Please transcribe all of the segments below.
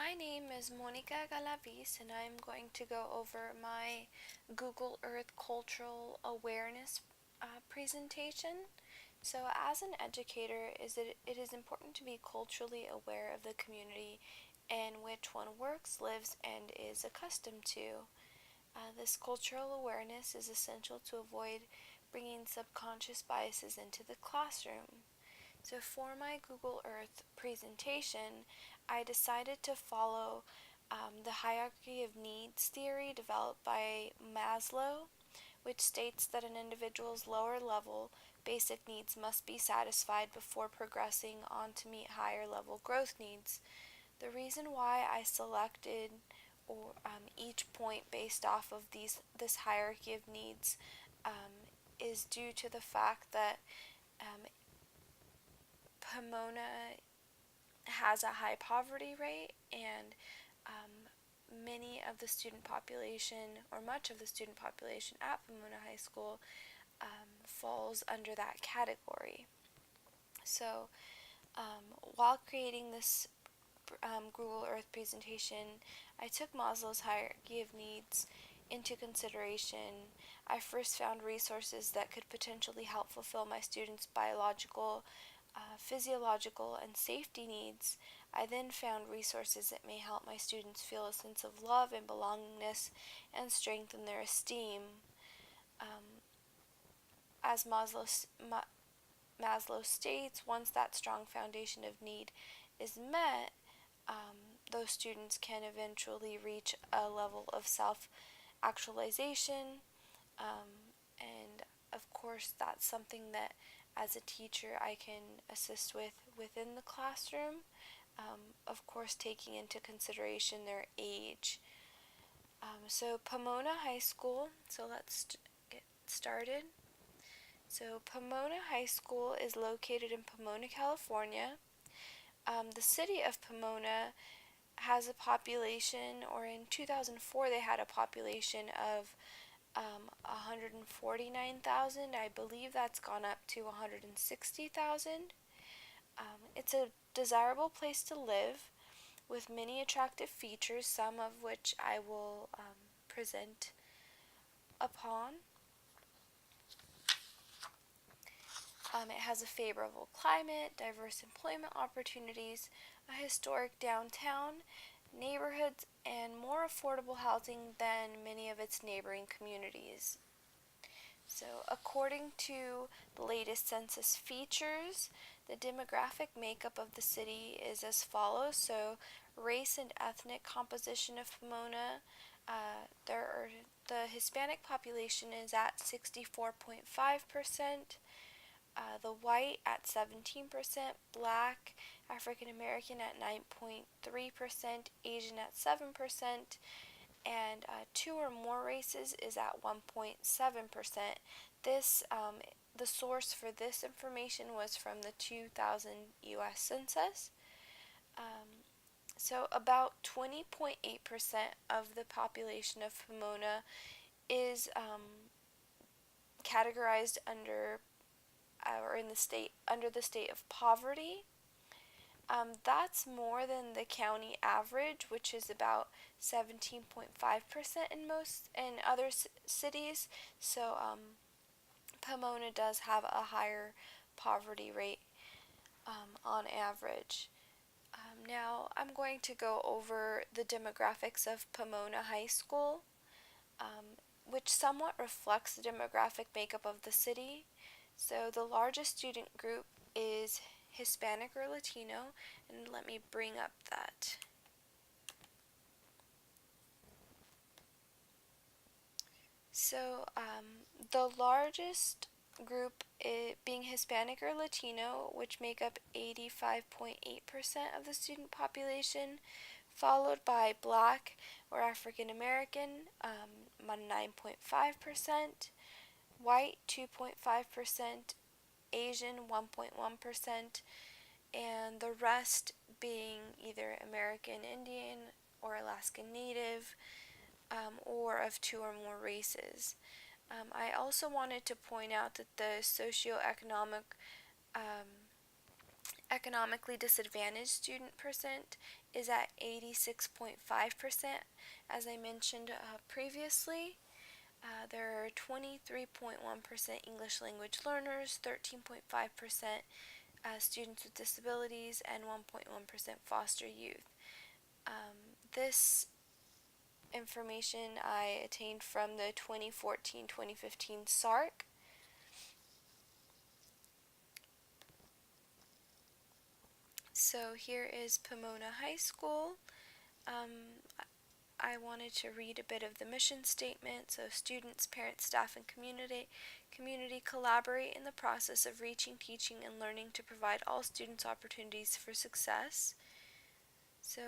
My name is Monica Galavis, and I'm going to go over my Google Earth Cultural Awareness presentation. So, as an educator, it is important to be culturally aware of the community in which one works, lives, and is accustomed to. This cultural awareness is essential to avoid bringing subconscious biases into the classroom. So, for my Google Earth presentation, I decided to follow the hierarchy of needs theory developed by Maslow, which states that an individual's lower level basic needs must be satisfied before progressing on to meet higher level growth needs. The reason why I selected each point based off of this hierarchy of needs is due to the fact that um, Pomona has a high poverty rate, and many of the student population, or much of the student population at Pomona High School, falls under that category. So, while creating this Google Earth presentation, I took Maslow's hierarchy of needs into consideration. I first found resources that could potentially help fulfill my students' biological, physiological, and safety needs. I then found resources that may help my students feel a sense of love and belongingness and strengthen their esteem. Um, as Maslow states, once that strong foundation of need is met, those students can eventually reach a level of self actualization. And of course, that's something that as a teacher I can assist with within the classroom. Of course, taking into consideration their age. So, Pomona High School, so let's get started. So, Pomona High School is located in Pomona, California. The city of Pomona has a population, or in 2004 they had a population of 149,000. I believe that's gone up to 160,000. It's a desirable place to live with many attractive features, some of which I will present upon. It has a favorable climate, diverse employment opportunities, a historic downtown, neighborhoods, and more affordable housing than many of its neighboring communities. So, according to the latest census features, the demographic makeup of the city is as follows. So, race and ethnic composition of Pomona, the Hispanic population is at 64.5%. The white at 17%, black, African American at 9.3%, Asian at 7%, and two or more races is at 1.7%. This the source for this information was from the 2000 U.S. Census. So about 20.8% of the population of Pomona is categorized under or in the state under the state of poverty. That's more than the county average, which is about 17.5% in other cities. So Pomona does have a higher poverty rate on average. Now I'm going to go over the demographics of Pomona High School, which somewhat reflects the demographic makeup of the city. So the largest student group is Hispanic or Latino, and let me bring up that. So the largest group being Hispanic or Latino, which make up 85.8% of the student population, followed by Black or African American, 9.5%, White 2.5%, Asian 1.1%, and the rest being either American Indian or Alaskan Native, or of two or more races. I also wanted to point out that the socioeconomic economically disadvantaged student percent is at 86.5%. As I mentioned previously, there are 23.1% English language learners, 13.5% students with disabilities, and 1.1% foster youth. This information I attained from the 2014-2015 SARC. So here is Pomona High School. I wanted to read a bit of the mission statement. So students, parents, staff, and community collaborate in the process of reaching, teaching, and learning to provide all students opportunities for success. So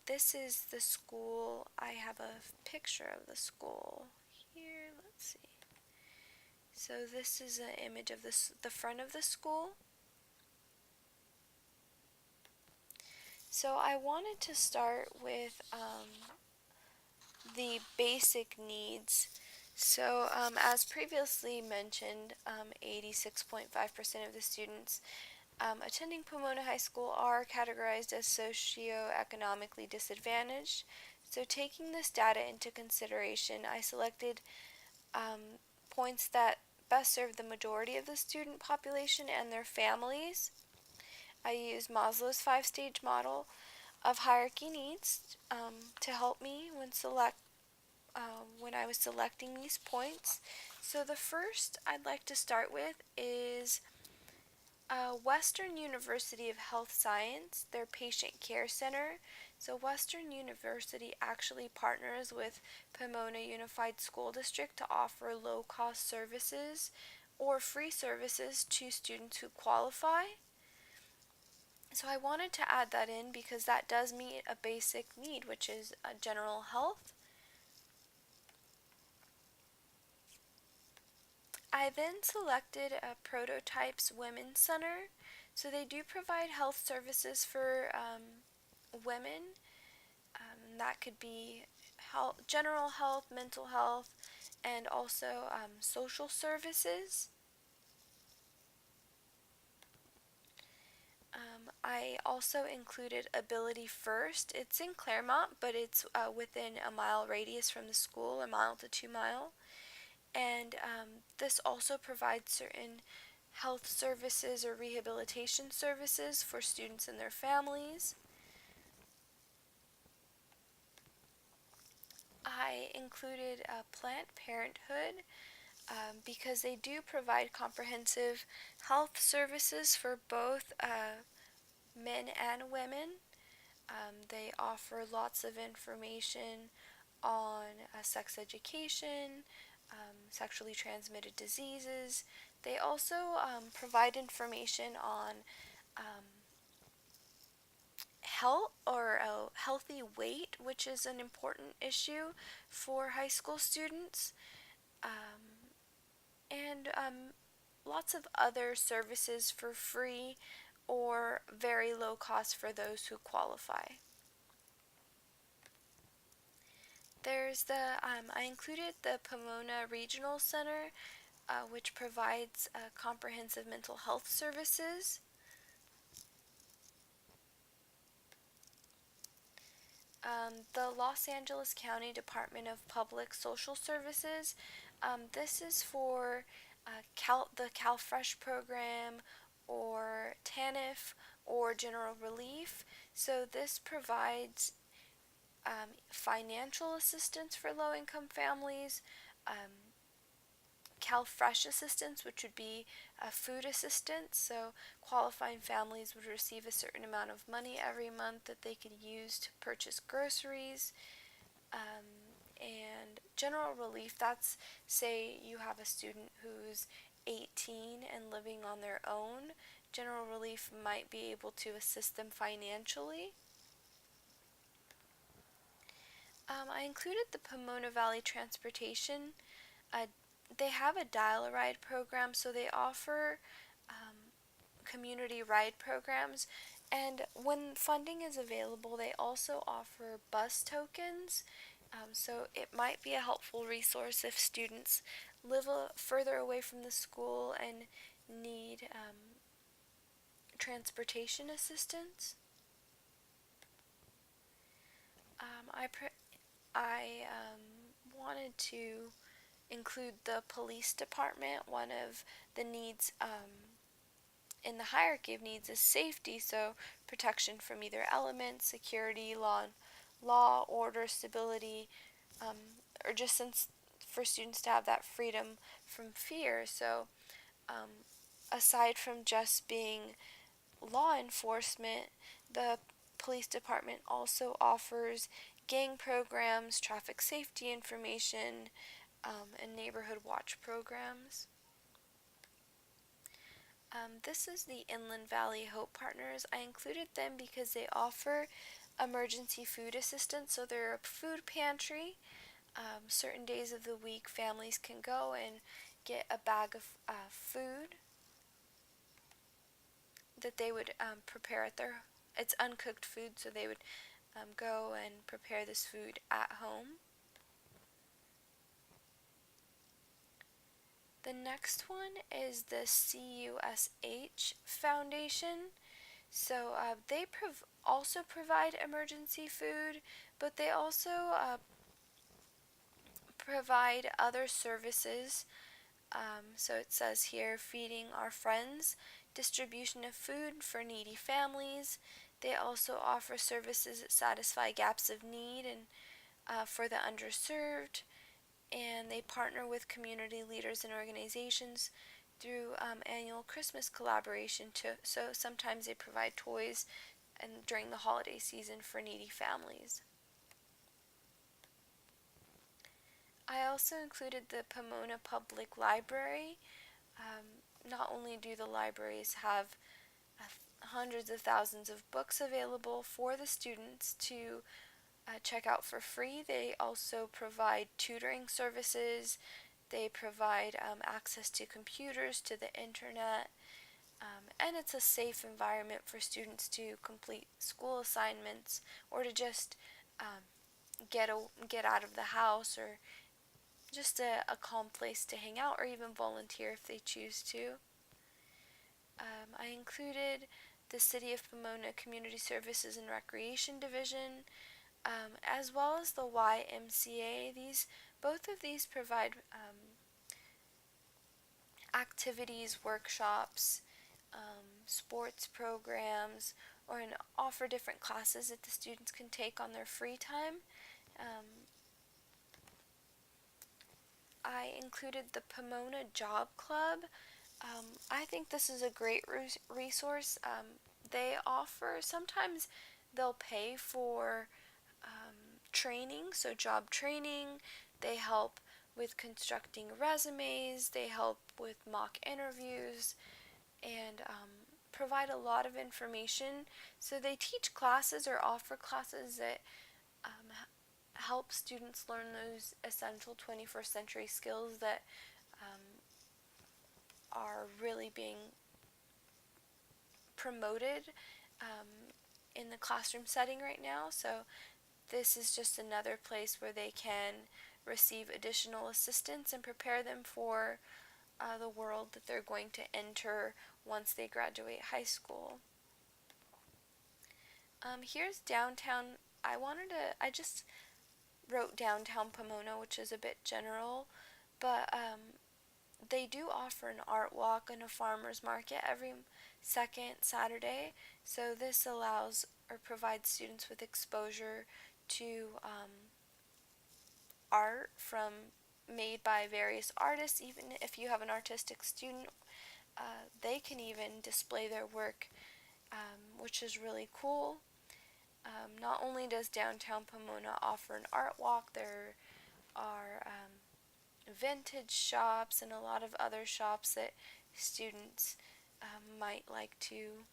this is the school. I have a picture of the school here. Let's see. So this is an image of the front of the school. So I wanted to start with the basic needs. So as previously mentioned, 86.5% of the students attending Pomona High School are categorized as socioeconomically disadvantaged. So taking this data into consideration, I selected points that best serve the majority of the student population and their families. I used Maslow's five-stage model of hierarchy needs to help me when I was selecting these points. So the first I'd like to start with is Western University of Health Science, their patient care center. So Western University actually partners with Pomona Unified School District to offer low-cost services or free services to students who qualify. So I wanted to add that in because that does meet a basic need, which is general health. I then selected a Prototypes Women's Center. So they do provide health services for women. That could be general health, mental health, and also social services. I also included Ability First. It's in Claremont, but it's within a mile radius from the school, a mile to 2 mile. And this also provides certain health services or rehabilitation services for students and their families. I included Planned Parenthood because they do provide comprehensive health services for both men and women. They offer lots of information on sex education, sexually transmitted diseases. They also provide information on health or a healthy weight, which is an important issue for high school students, and lots of other services for free or very low cost for those who qualify. I included the Pomona Regional Center, which provides comprehensive mental health services. The Los Angeles County Department of Public Social Services. This is for the CalFresh program or TANF or General Relief. So this provides financial assistance for low-income families, CalFresh assistance, which would be food assistance. So qualifying families would receive a certain amount of money every month that they could use to purchase groceries. And general relief, that's say you have a student who's 18 and living on their own. General relief might be able to assist them financially. I included the Pomona Valley Transportation. They have a dial-a-ride program, so they offer community ride programs, and when funding is available, they also offer bus tokens, so it might be a helpful resource if students live further away from the school and need transportation assistance. I wanted to include the police department. One of the needs in the hierarchy of needs is safety, so protection from either elements, security, law, order, stability, um, or just since for students to have that freedom from fear. So aside from just being law enforcement, the police department also offers gang programs, traffic safety information, and neighborhood watch programs. This is the Inland Valley Hope Partners. I included them because they offer emergency food assistance, so they're a food pantry. Certain days of the week, families can go and get a bag of food that they would prepare at their. It's uncooked food, so they would go and prepare this food at home. The next one is the CUSH Foundation. So they also provide emergency food, but they also provide other services. So it says here, feeding our friends, distribution of food for needy families. They also offer services that satisfy gaps of need and for the underserved. And they partner with community leaders and organizations through annual Christmas collaboration too. So sometimes they provide toys and during the holiday season for needy families. I also included the Pomona Public Library. Not only do the libraries have hundreds of thousands of books available for the students to check out for free, they also provide tutoring services. They provide access to computers, to the internet, and it's a safe environment for students to complete school assignments or to just get out of the house, or just a calm place to hang out or even volunteer if they choose to. I included the City of Pomona Community Services and Recreation Division, as well as the YMCA. Both of these provide activities, workshops, sports programs, and offer different classes that the students can take on their free time. I included the Pomona Job Club. I think this is a great resource. They offer, sometimes they'll pay for training, so job training. They help with constructing resumes, they help with mock interviews, and provide a lot of information. So they teach classes or offer classes that help students learn those essential 21st century skills that are really being promoted in the classroom setting right now. So this is just another place where they can receive additional assistance and prepare them for the world that they're going to enter once they graduate high school. Here's downtown. I just wrote downtown Pomona, which is a bit general, but they do offer an art walk and a farmer's market every second Saturday. So this allows or provides students with exposure to art made by various artists. Even if you have an artistic student, they can even display their work, which is really cool. Not only does downtown Pomona offer an art walk, there are vintage shops and a lot of other shops that students might like to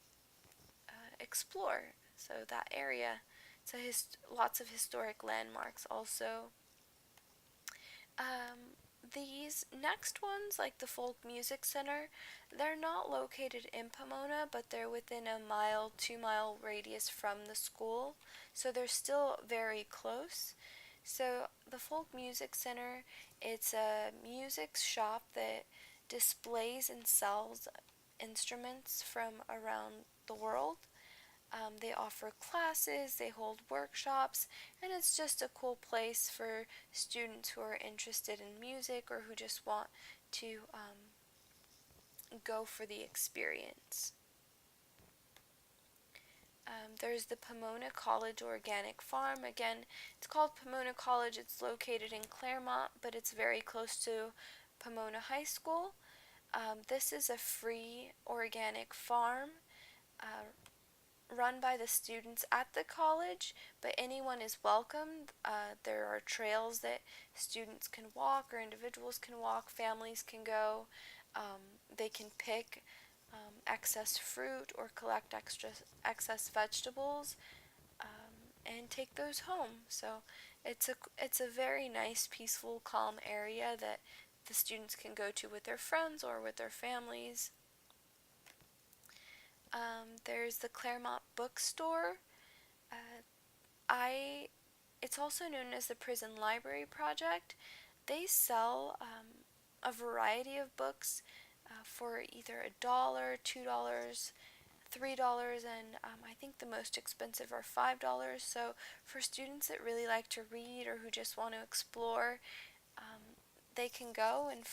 explore. So that area, so lots of historic landmarks also. These next ones, like the Folk Music Center, they're not located in Pomona, but they're within a 2-mile radius from the school, so they're still very close. So the Folk Music Center, it's a music shop that displays and sells instruments from around the world. They offer classes, they hold workshops, and it's just a cool place for students who are interested in music or who just want to go for the experience. There's the Pomona College Organic Farm. Again, it's called Pomona College. It's located in Claremont, but it's very close to Pomona High School. This is a free organic farm uh, run by the students at the college, but anyone is welcome. There are trails that students can walk or individuals can walk, families can go. They can pick excess fruit or collect excess vegetables and take those home. So it's a very nice, peaceful, calm area that the students can go to with their friends or with their families. There's the Claremont Bookstore. Uh, I It's also known as the Prison Library Project. They sell a variety of books for either $1, $2, $3, and I think the most expensive are $5. So for students that really like to read or who just want to explore, they can go and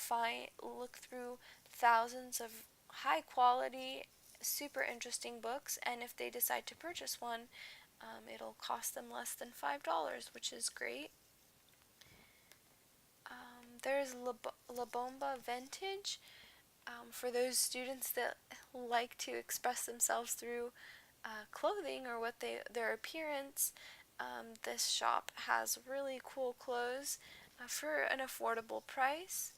look through thousands of high quality, super interesting books, and if they decide to purchase one, it'll cost them less than $5, which is great. There's La Bomba Vintage for those students that like to express themselves through clothing or their appearance. This shop has really cool clothes for an affordable price.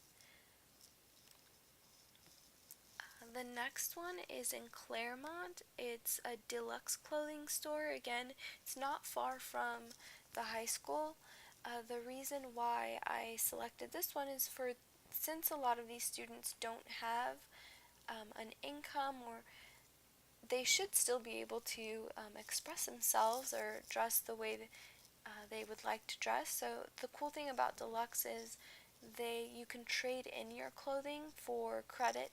The next one is in Claremont. It's a deluxe clothing store. Again, it's not far from the high school. The reason why I selected this one is since a lot of these students don't have an income, or they should still be able to express themselves or dress the way that they would like to dress. So the cool thing about deluxe is you can trade in your clothing for credit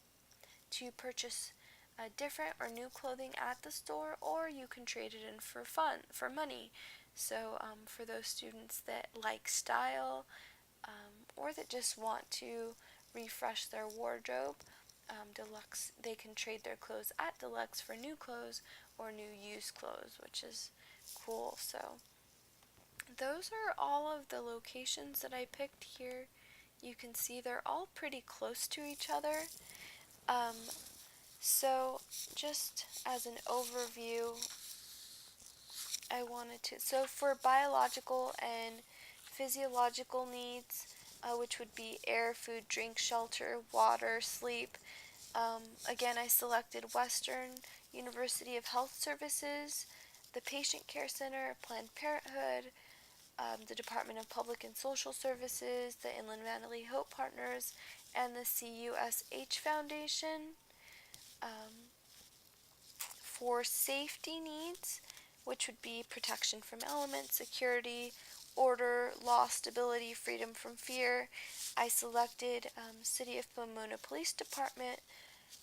to purchase different or new clothing at the store, or you can trade it in for money. So for those students that like style or that just want to refresh their wardrobe, Deluxe, they can trade their clothes at Deluxe for new clothes or new used clothes, which is cool. So those are all of the locations that I picked here. You can see they're all pretty close to each other. Um, So, just as an overview, so for biological and physiological needs, which would be air, food, drink, shelter, water, sleep, again, I selected Western University of Health Services, the Patient Care Center, Planned Parenthood, the Department of Public and Social Services, the Inland Valley Hope Partners, and the CUSH Foundation. For safety needs, which would be protection from elements, security, order, law, stability, freedom from fear, I selected City of Pomona Police Department,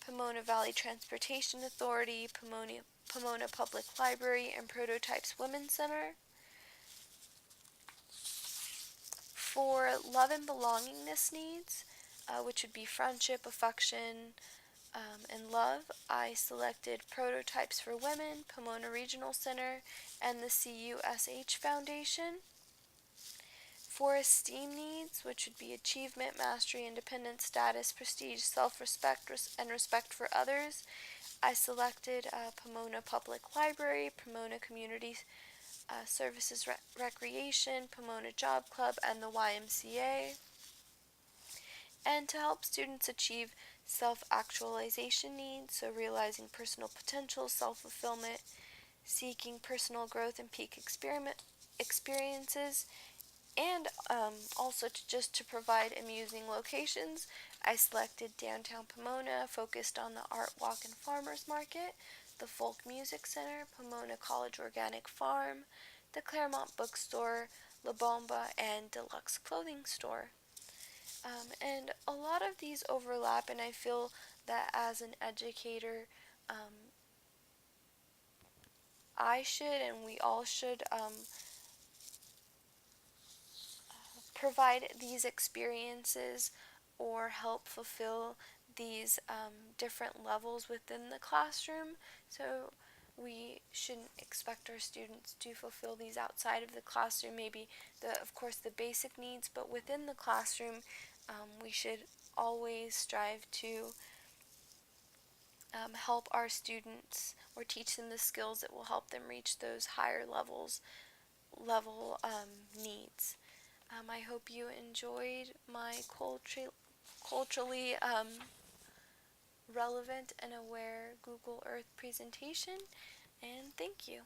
Pomona Valley Transportation Authority, Pomona Public Library, and Prototypes Women's Center. For love and belongingness needs, which would be friendship, affection, and love, I selected Prototypes for Women, Pomona Regional Center, and the CUSH Foundation. For esteem needs, which would be achievement, mastery, independence, status, prestige, self-respect, and respect for others, I selected Pomona Public Library, Pomona Community Services Recreation, Pomona Job Club, and the YMCA. And to help students achieve self-actualization needs, so realizing personal potential, self-fulfillment, seeking personal growth and peak experiences, and also to provide amusing locations, I selected Downtown Pomona, focused on the Art Walk and Farmers Market, the Folk Music Center, Pomona College Organic Farm, the Claremont Bookstore, La Bomba, and Deluxe Clothing Store. And a lot of these overlap, and I feel that as an educator, I should and we all should provide these experiences or help fulfill these different levels within the classroom. So we shouldn't expect our students to fulfill these outside of the classroom, maybe of course the basic needs, but within the classroom we should always strive to help our students or teach them the skills that will help them reach those higher level needs. I hope you enjoyed my culturally relevant and aware Google Earth presentation, and thank you.